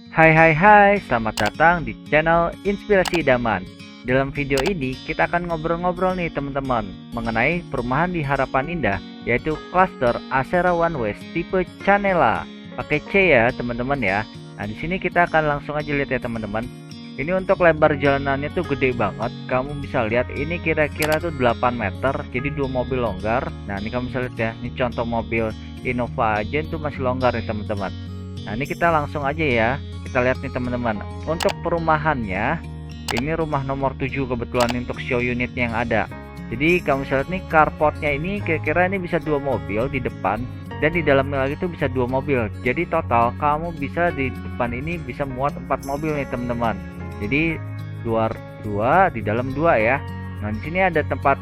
Hai hai hai, selamat datang di channel Inspirasi Idaman. Dalam video ini kita akan ngobrol-ngobrol nih teman-teman mengenai perumahan di Harapan Indah, yaitu klaster Asera One West tipe Canela. Pakai C ya teman-teman ya. Nah di sini kita akan langsung aja lihat ya teman-teman. Ini untuk lebar jalanannya tuh gede banget. Kamu bisa lihat ini kira-kira tuh 8 meter, jadi 2 mobil longgar. Nah ini kamu bisa lihat ya, ini contoh mobil Innova aja itu masih longgar nih teman-teman. Nah ini kita langsung aja ya, kita lihat nih teman-teman. Untuk perumahannya, ini rumah nomor 7 kebetulan untuk show unitnya yang ada. Jadi kamu bisa lihat nih carportnya ini kira-kira ini bisa 2 mobil di depan, dan di dalamnya lagi tuh bisa 2 mobil. Jadi total kamu bisa di depan ini bisa muat 4 mobil nih teman-teman. Jadi luar 2, di dalam 2 ya. Nah di sini ada tempat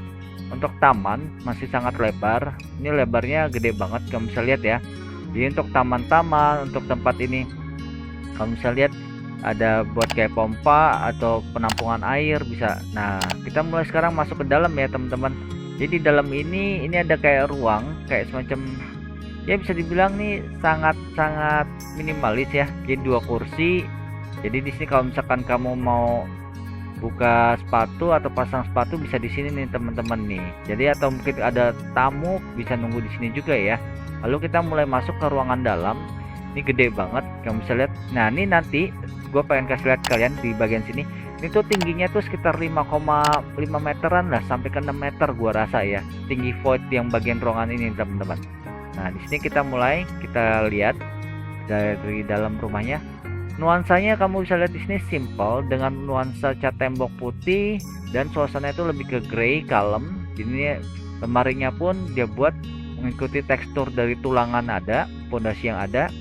untuk taman, masih sangat lebar. Ini lebarnya gede banget, kamu bisa lihat ya. Jadi untuk taman-taman, untuk tempat ini kamu bisa lihat ada buat kayak pompa atau penampungan air bisa. Nah kita mulai sekarang masuk ke dalam ya teman-teman. Jadi dalam ini ada kayak ruang, kayak semacam ya bisa dibilang nih sangat-sangat minimalis ya. Jadi 2 kursi. Jadi di sini kalau misalkan kamu mau buka sepatu atau pasang sepatu bisa di sini nih teman-teman nih. Jadi atau mungkin ada tamu bisa nunggu di sini juga ya. Lalu kita mulai masuk ke ruangan dalam. Ini gede banget, kamu bisa lihat. Nah ini nanti gue pengen kasih lihat kalian di bagian sini. Ini tuh tingginya tuh sekitar 5,5 meteran lah, sampai ke 6 meter gua rasa ya. Tinggi void yang bagian ruangan ini teman-teman. Nah di sini kita lihat dari dalam rumahnya. Nuansanya kamu bisa lihat di sini simple dengan nuansa cat tembok putih dan suasana itu lebih ke grey kalem. Ini lemarinya pun dia buat mengikuti tekstur dari tulangan ada, pondasi yang ada.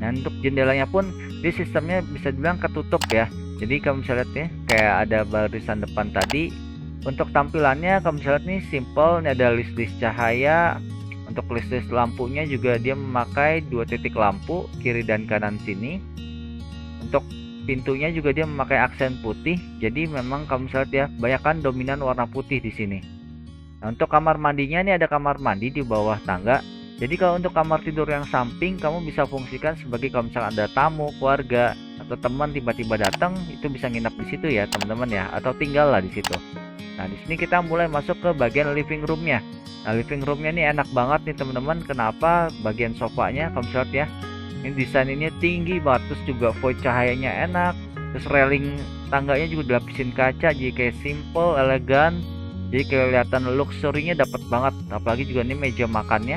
Nah untuk jendelanya pun di sistemnya bisa dibilang ketutup ya. Jadi kamu bisa lihat nih kayak ada barisan depan tadi. Untuk tampilannya kamu bisa lihat nih simple, ini ada list-list cahaya. Untuk list-list lampunya juga dia memakai 2 titik lampu kiri dan kanan sini. Untuk pintunya juga dia memakai aksen putih. Jadi memang kamu bisa lihat ya, banyak kan dominan warna putih di sini. Nah, untuk kamar mandinya ini ada kamar mandi di bawah tangga. Jadi kalau untuk kamar tidur yang samping kamu bisa fungsikan sebagai kalau misalkan ada tamu, keluarga atau teman tiba-tiba datang, itu bisa nginap di situ ya teman-teman ya, atau tinggal lah di situ. Nah di sini kita mulai masuk ke bagian living roomnya. Nah living roomnya ini enak banget nih teman-teman. Kenapa? Bagian sofanya kamu bisa lihat ya. Ini desain ini tinggi banget, terus juga void cahayanya enak. Terus railing tangganya juga dilapisin kaca, jadi kayak simple, elegan. Jadi kelihatan luxury-nya dapat banget. Apalagi juga ini meja makannya.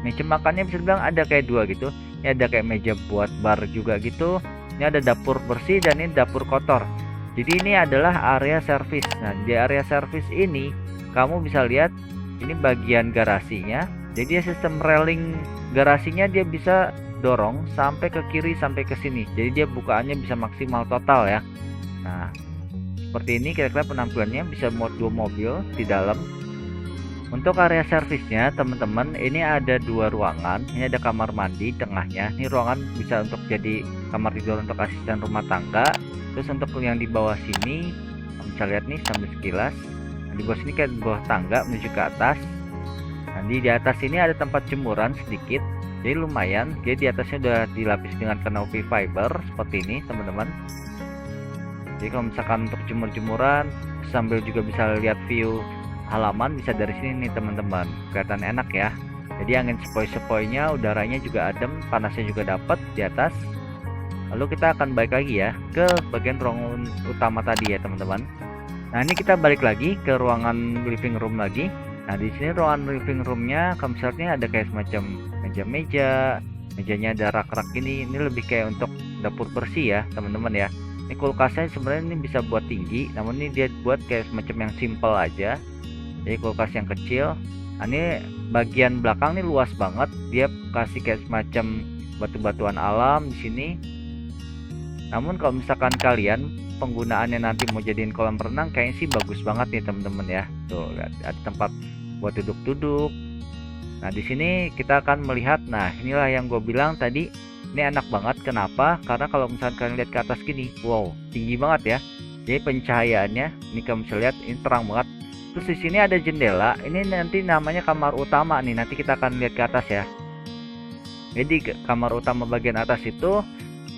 Meja makannya bisa dibilang ada kayak 2 gitu. Ini ada kayak meja buat bar juga gitu. Ini ada dapur bersih dan ini dapur kotor. Jadi ini adalah area servis. Nah di area servis ini kamu bisa lihat ini bagian garasinya. Jadi sistem railing garasinya dia bisa dorong sampai ke kiri sampai ke sini. Jadi dia bukaannya bisa maksimal total ya. Nah seperti ini kira-kira penampilannya, bisa muat 2 mobil di dalam. Untuk area servisnya teman-teman, ini ada 2 ruangan. Ini ada kamar mandi tengahnya. Ini ruangan bisa untuk jadi kamar tidur untuk asisten rumah tangga. Terus untuk yang di bawah sini kamu bisa lihat nih sambil sekilas. Nah, di bawah sini kayak bawah tangga menuju ke atas. Nah di atas ini ada tempat jemuran sedikit. Jadi lumayan. Jadi di atasnya udah dilapis dengan kanopi fiber seperti ini teman-teman. Jadi kalau misalkan untuk jemur-jemuran sambil juga bisa lihat view halaman bisa dari sini nih teman-teman. Kelihatan enak ya. Jadi angin sepoi-sepoinya, udaranya juga adem, panasnya juga dapat di atas. Lalu kita akan balik lagi ya ke bagian ruangan utama tadi ya teman-teman. Nah ini kita balik lagi ke ruangan living room lagi. Nah di sini ruangan living roomnya kamu lihatnya ada kayak semacam meja-meja, mejanya ada rak-rak ini lebih kayak untuk dapur bersih ya teman-teman ya. Ini kulkasnya sebenarnya ini bisa buat tinggi, namun ini dia buat kayak semacam yang simple aja. Jadi kulkas yang kecil. Nah, ini bagian belakang nih luas banget, dia kasih kayak semacam batu-batuan alam di sini. Namun kalau misalkan kalian penggunaannya nanti mau jadiin kolam renang, kayaknya sih bagus banget nih teman-teman ya. Tuh lihat ada tempat buat duduk-duduk. Nah di sini kita akan melihat. Nah inilah yang gue bilang tadi. Ini enak banget. Kenapa? Karena kalau misalkan kalian lihat ke atas gini, wow, tinggi banget ya. Jadi pencahayaannya, ini kamu bisa lihat, ini terang banget. Terus di sini ada jendela. Ini nanti namanya kamar utama nih. Nanti kita akan lihat ke atas ya. Jadi kamar utama bagian atas itu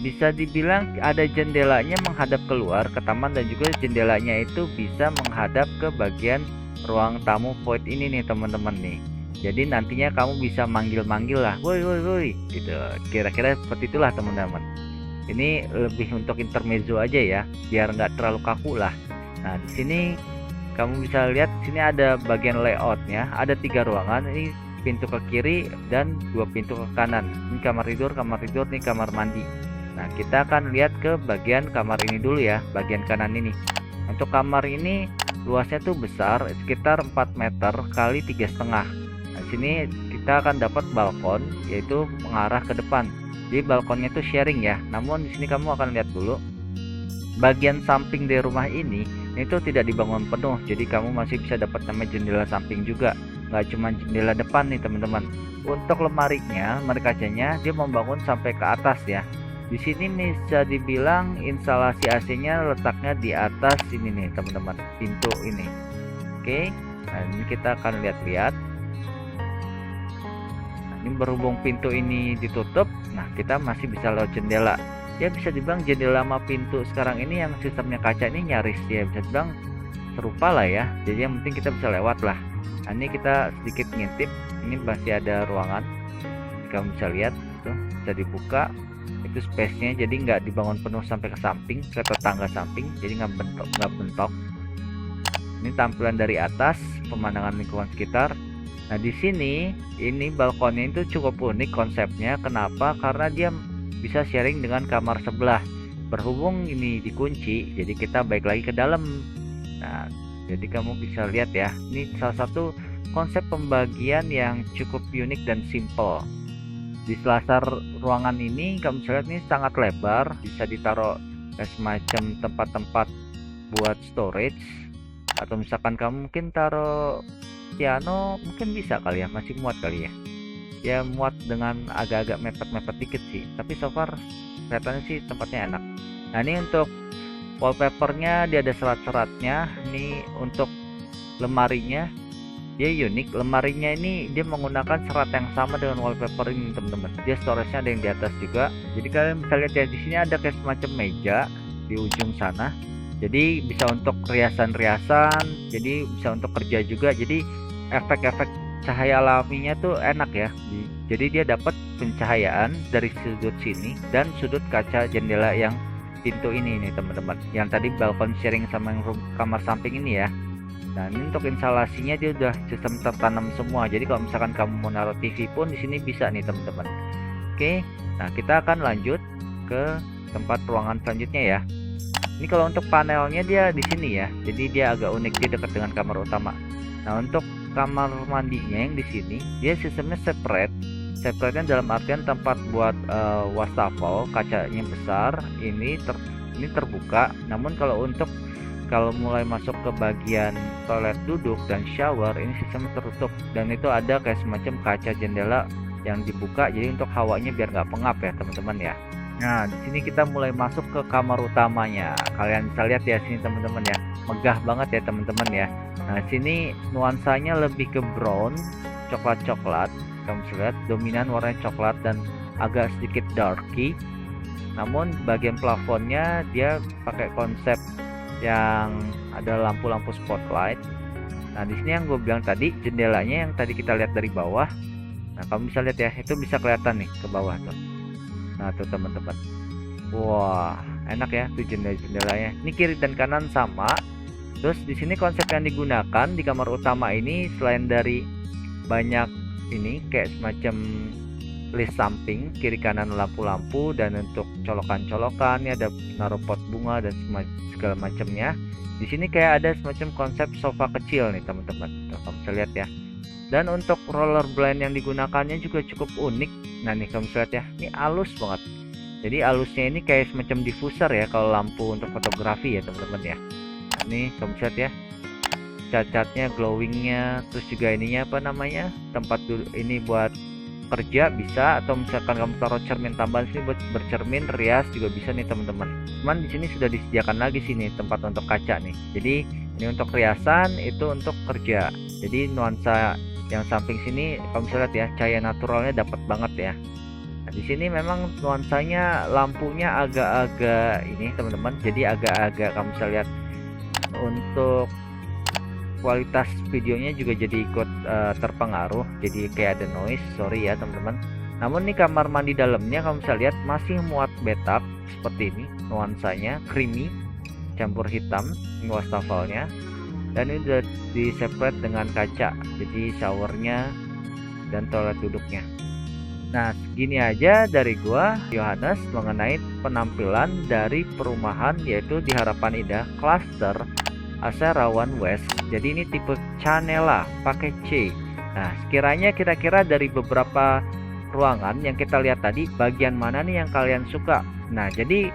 bisa dibilang ada jendelanya menghadap keluar ke taman, dan juga jendelanya itu bisa menghadap ke bagian ruang tamu void ini nih teman-teman nih. Jadi nantinya kamu bisa manggil-manggil lah, woi woi woi gitu. Kira-kira seperti itulah teman-teman. Ini lebih untuk intermezzo aja ya, biar nggak terlalu kaku lah. Nah, di sini kamu bisa lihat sini ada bagian layoutnya, ada 3 ruangan. Ini pintu ke kiri dan 2 pintu ke kanan. Ini kamar tidur, nih kamar mandi. Nah, kita akan lihat ke bagian kamar ini dulu ya, bagian kanan ini. Untuk kamar ini luasnya tuh besar, sekitar 4 meter kali 3,5. Nah, sini kita akan dapat balkon, yaitu mengarah ke depan. Jadi balkonnya tuh sharing ya. Namun di sini kamu akan lihat dulu bagian samping dari rumah ini itu tidak dibangun penuh. Jadi kamu masih bisa dapat namanya jendela samping juga. Nggak cuma jendela depan nih teman-teman. Untuk lemarinya, lemari kacanya dia membangun sampai ke atas ya. Di sini bisa dibilang instalasi AC-nya letaknya di atas ini nih teman-teman, pintu ini. Oke, nah ini kita akan lihat-lihat. Nah, ini berhubung pintu ini ditutup, nah kita masih bisa lewat jendela. Ya bisa dibilang jendela sama pintu sekarang ini yang sistemnya kaca ini nyaris ya bisa dibilang serupa lah ya. Jadi yang penting kita bisa lewat lah. Nah, ini kita sedikit ngintip, ini masih ada ruangan. Kamu bisa lihat tuh, bisa dibuka. Itu space-nya jadi nggak dibangun penuh sampai ke samping, ke tetangga samping, jadi nggak bentok. Ini tampilan dari atas, pemandangan lingkungan sekitar. Nah di sini ini balkonnya itu cukup unik konsepnya. Kenapa? Karena dia bisa sharing dengan kamar sebelah. Berhubung ini dikunci, jadi kita balik lagi ke dalam. Nah jadi kamu bisa lihat ya, ini salah satu konsep pembagian yang cukup unik dan simple. Di selasar ruangan ini kamu bisa lihat ini sangat lebar, bisa ditaruh semacam tempat-tempat buat storage, atau misalkan kamu mungkin taruh piano, mungkin bisa kali ya, masih muat kali ya. Ya muat dengan agak-agak mepet-mepet dikit sih, tapi so far kelihatannya sih tempatnya enak. Nah ini untuk wallpapernya dia ada serat-seratnya. Ini untuk lemarinya dia unik, lemarinya ini dia menggunakan serat yang sama dengan wallpaper ini teman-teman. Dia storage-nya ada yang di atas juga. Jadi kalian bisa lihat ya, di sini ada kayak semacam meja di ujung sana. Jadi bisa untuk riasan-riasan, jadi bisa untuk kerja juga. Jadi efek-efek cahaya alaminya tuh enak ya. Jadi dia dapat pencahayaan dari sudut sini dan sudut kaca jendela yang pintu ini nih teman-teman. Yang tadi balkon sharing sama yang kamar samping ini ya. Nah ini untuk instalasinya dia udah sistem tertanam semua. Jadi kalau misalkan kamu mau naruh TV pun di sini bisa nih teman-teman. Oke, nah kita akan lanjut ke tempat ruangan selanjutnya ya. Ini kalau untuk panelnya dia di sini ya. Jadi dia agak unik, dia dekat dengan kamar utama. Nah untuk kamar mandinya yang di sini dia sistemnya separate. Separatenya dalam artian tempat buat wastafel, kacanya besar. Ini terbuka. Namun kalau mulai masuk ke bagian toilet duduk dan shower ini sistem tertutup, dan itu ada kayak semacam kaca jendela yang dibuka jadi untuk hawanya biar nggak pengap ya teman-teman ya. Nah di sini kita mulai masuk ke kamar utamanya. Kalian bisa lihat ya sini teman-teman ya, megah banget ya teman-teman ya. Nah sini nuansanya lebih ke brown, coklat-coklat. Kamu bisa lihat dominan warnanya coklat dan agak sedikit darky. Namun bagian plafonnya dia pakai konsep yang ada lampu-lampu spotlight. Nah di sini yang gue bilang tadi jendelanya yang tadi kita lihat dari bawah. Nah kamu bisa lihat ya, itu bisa kelihatan nih ke bawah tuh. Nah tuh teman-teman, wah enak ya tuh jendelanya. Ini kiri dan kanan sama. Terus di sini konsep yang digunakan di kamar utama ini selain dari banyak ini kayak semacam list samping, kiri kanan lampu-lampu, dan untuk colokan-colokan ya ada naruh pot bunga dan segala macamnya. Di sini kayak ada semacam konsep sofa kecil nih teman-teman. Kamu bisa lihat ya. Dan untuk roller blind yang digunakannya juga cukup unik. Nah nih kamu bisa lihat ya, ini halus banget. Jadi halusnya ini kayak semacam diffuser ya kalau lampu untuk fotografi ya teman-teman ya. Nah, ini kamu bisa lihat ya, cat-catnya, glowingnya, terus juga ininya apa namanya, tempat ini buat kerja bisa, atau misalkan kamu taruh cermin tambahan sini buat bercermin, rias juga bisa nih teman-teman. Cuman di sini sudah disediakan lagi sini tempat untuk kaca nih. Jadi ini untuk riasan, itu untuk kerja. Jadi nuansa yang samping sini kamu bisa lihat ya, cahaya naturalnya dapat banget ya. Nah, di sini memang nuansanya lampunya agak-agak ini teman-teman, jadi agak-agak kamu bisa lihat untuk kualitas videonya juga jadi ikut terpengaruh, jadi kayak ada noise, sorry ya teman-teman. Namun nih kamar mandi dalamnya kamu bisa lihat masih muat bathtub seperti ini, nuansanya creamy campur hitam wastafelnya, dan ini udah di separate dengan kaca, jadi showernya dan toilet duduknya. Nah, segini aja dari gua Yohanes mengenai penampilan dari perumahan yaitu di Harapan Indah Cluster Asera One West. Jadi ini tipe Canela pakai C. Nah, sekiranya kira-kira dari beberapa ruangan yang kita lihat tadi, bagian mana nih yang kalian suka? Nah, jadi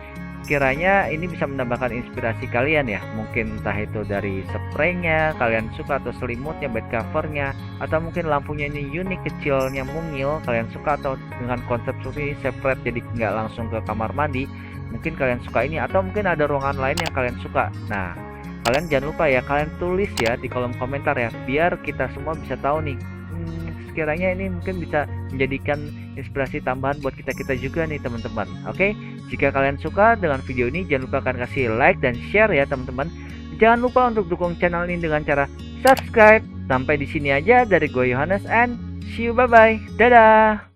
kiranya ini bisa menambahkan inspirasi kalian ya, mungkin entah itu dari spraynya kalian suka, atau selimutnya, bed covernya, atau mungkin lampunya ini unik, kecilnya mungil kalian suka, atau dengan konsep seperti separate jadi nggak langsung ke kamar mandi, mungkin kalian suka ini, atau mungkin ada ruangan lain yang kalian suka. Nah, kalian jangan lupa ya, kalian tulis ya di kolom komentar ya, biar kita semua bisa tahu nih, sekiranya ini mungkin bisa menjadikan inspirasi tambahan buat kita juga nih teman-teman. Oke, jika kalian suka dengan video ini, jangan lupa kalian kasih like dan share ya teman-teman. Jangan lupa untuk dukung channel ini dengan cara subscribe. Sampai di sini aja dari gue Yohanes, and see you, bye bye, dadah.